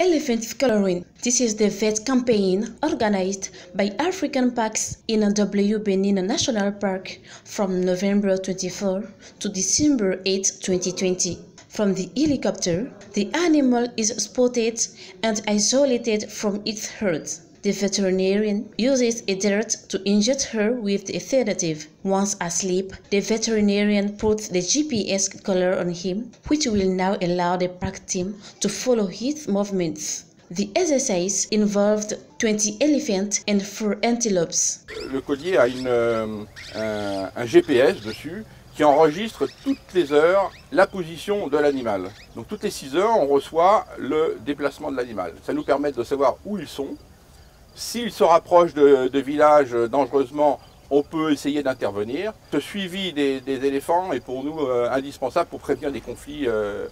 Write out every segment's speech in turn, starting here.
Elephant Coloring. This is the vet campaign organized by African Parks in W Benin National Park from November 24 to December 8, 2020. From the helicopter, the animal is spotted and isolated from its herd. The veterinarian uses a dart to inject her with the sedative. Once asleep, the veterinarian puts the GPS collar on him, which will now allow the park team to follow his movements. The exercise involved 20 elephants and 4 antelopes. Le collier a un GPS dessus qui enregistre toutes les heures la position de l'animal. Donc toutes les 6 heures, on reçoit le déplacement de l'animal. Ça nous permet de savoir où ils sont. S'ils se rapprochent de villages dangereusement, on peut essayer d'intervenir. Ce suivi des éléphants est pour nous indispensable pour prévenir des conflits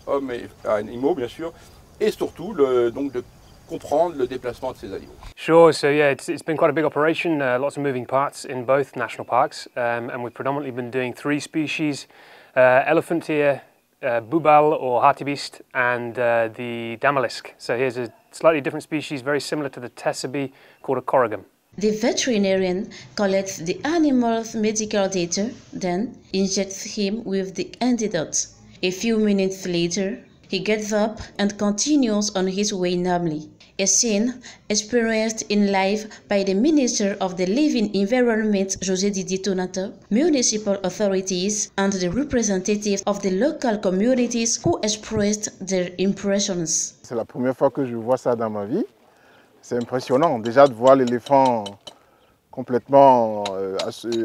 hommes et animaux, bien sûr, et surtout donc de comprendre le déplacement de ces animaux. Sure, so yeah, it's been quite a big operation, lots of moving parts in both national parks, and we've predominantly been doing 3 species, elephant here, Bubal or hartebeest, and the Damalisk. So here's a slightly different species, very similar to the Tessabe, called a corrigan. The veterinarian collects the animal's medical data, then injects him with the antidote. A few minutes later, he gets up and continues on his way normally. A scene experienced in live by the Minister of the Living Environment, José Didier Tonata, municipal authorities, and the representatives of the local communities who expressed their impressions. C'est la première fois que je vois ça dans ma vie. C'est impressionnant déjà de voir l'éléphant complètement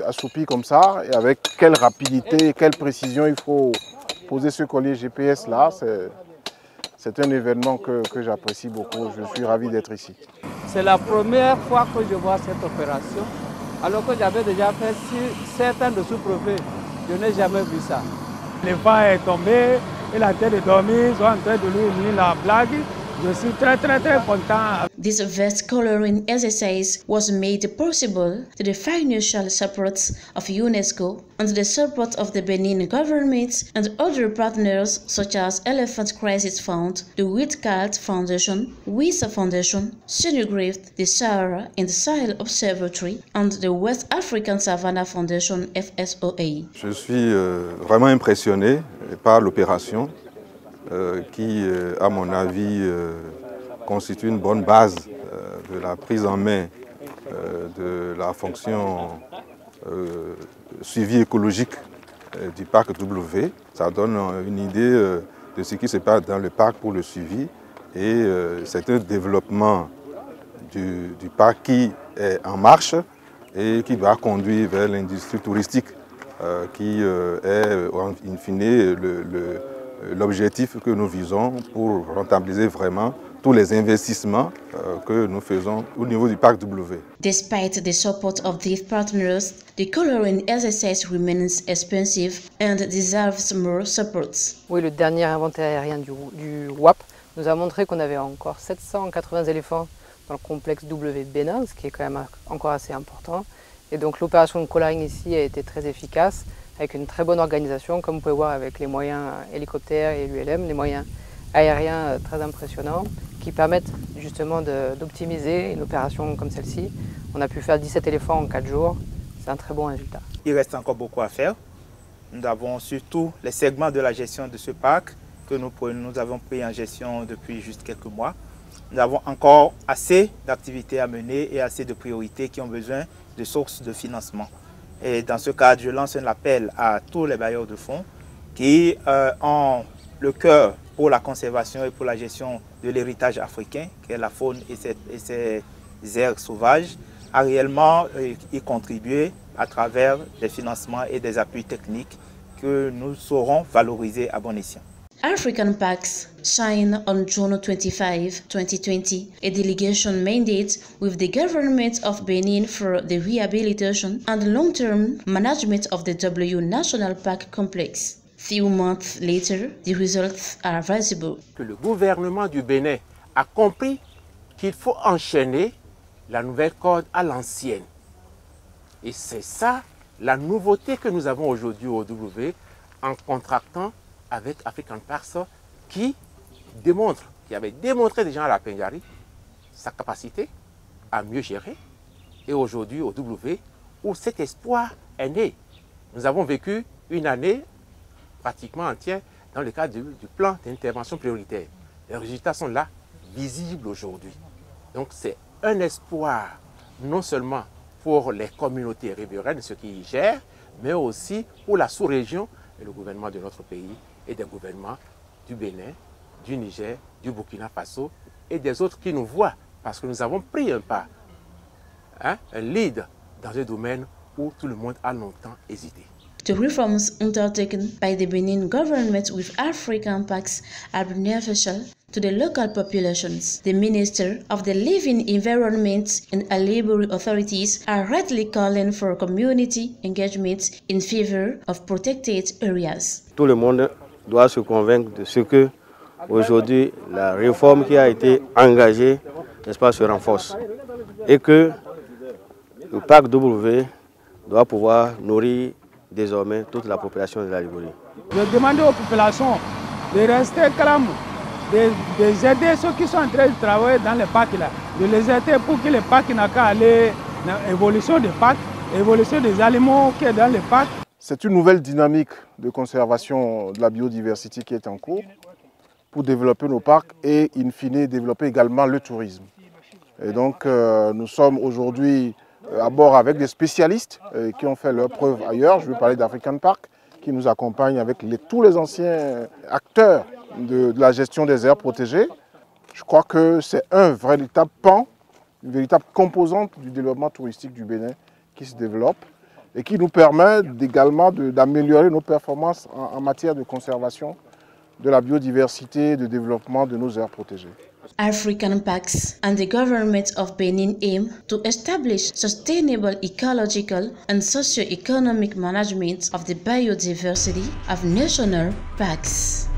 assoupi comme ça et avec quelle rapidité et quelle précision il faut poser ce collier GPS là. C'est un événement que j'apprécie beaucoup. Je suis ravi d'être ici. C'est la première fois que je vois cette opération, alors que j'avais déjà fait certains de sous-préfets. Je n'ai jamais vu ça. L'éléphant est tombé, il a été dormi, ils sont en train de lui mener la blague. Je suis très content. This vet coloring exercise was made possible to the financial support of UNESCO and the support of the Benin government and other partners such as Elephant Crisis Fund, the Whitcard Foundation, WISA Foundation, Senugrift, the Sahara and Sahel Observatory, and the West African Savannah Foundation, FSOA. Je suis vraiment impressionné par l'opération. Qui, à mon avis, constitue une bonne base de la prise en main de la fonction suivi écologique du parc W. Ça donne une idée de ce qui se passe dans le parc pour le suivi et c'est un développement du parc qui est en marche et qui va conduire vers l'industrie touristique qui est, in fine, l'objectif que nous visons pour rentabiliser vraiment tous les investissements que nous faisons au niveau du parc W. Despite the support of these partners, the coloring exercise remains expensive and deserves more support. Oui, le dernier inventaire aérien du WAP nous a montré qu'on avait encore 780 éléphants dans le complexe W Bénin, ce qui est quand même encore assez important. Et donc l'opération de coloring ici a été très efficace, avec une très bonne organisation, comme vous pouvez voir avec les moyens hélicoptères et l'ULM, les moyens aériens très impressionnants, qui permettent justement d'optimiser une opération comme celle-ci. On a pu faire 17 éléphants en 4 jours, c'est un très bon résultat. Il reste encore beaucoup à faire. Nous avons surtout les segments de la gestion de ce parc que nous avons pris en gestion depuis juste quelques mois. Nous avons encore assez d'activités à mener et assez de priorités qui ont besoin de sources de financement. Et dans ce cadre, je lance un appel à tous les bailleurs de fonds qui ont le cœur pour la conservation et pour la gestion de l'héritage africain, qui est la faune et ses aires sauvages, à réellement y contribuer à travers des financements et des appuis techniques que nous saurons valoriser à bon escient. African Parks signed on June 25, 2020, a delegation mandate with the government of Benin for the rehabilitation and long-term management of the W National Park Complex. Few months later, the results are visible. Que le gouvernement du Bénin a compris qu'il faut enchaîner la nouvelle corde à l'ancienne. Et c'est ça la nouveauté que nous avons aujourd'hui au W en contractant avec African Parks qui démontre qui avait démontré déjà à la Pingari sa capacité à mieux gérer. Et aujourd'hui, au W, où cet espoir est né. Nous avons vécu une année pratiquement entière dans le cadre du plan d'intervention prioritaire. Les résultats sont là, visibles aujourd'hui. Donc c'est un espoir, non seulement pour les communautés riveraines, ceux qui y gèrent, mais aussi pour la sous-région et le gouvernement de notre pays et des gouvernements du Bénin, du Niger, du Burkina Faso et des autres qui nous voient parce que nous avons pris un pas, un lead dans un domaine où tout le monde a longtemps hésité. The reforms undertaken by the Benin government with African parks are beneficial to the local populations. The Minister of the Living Environment and Library Authorities are rightly calling for community engagement in favor of protected areas. Tout le monde doit se convaincre de ce que aujourd'hui la réforme qui a été engagée, n'est-ce pas, se renforce et que le parc W doit pouvoir nourrir désormais toute la population de la Libourie. Je demande aux populations de rester calmes, d'aider ceux qui sont en train de travailler dans les parcs là, de les aider pour que les parcs n'aient qu'à aller dans l'évolution des parcs, l'évolution des aliments qui est dans les parcs. C'est une nouvelle dynamique de conservation de la biodiversité qui est en cours pour développer nos parcs et in fine développer également le tourisme. Et donc nous sommes aujourd'hui à bord avec des spécialistes qui ont fait leurs preuves ailleurs. Je veux parler d'African Park qui nous accompagne avec tous les anciens acteurs de la gestion des aires protégées. Je crois que c'est un véritable pan, une véritable composante du développement touristique du Bénin qui se développe et qui nous permet également d'améliorer nos performances en matière de conservation de la biodiversité et de développement de nos aires protégées. African parks and the government of Benin aim to establish sustainable ecological and socio-economic management of the biodiversity of national parks.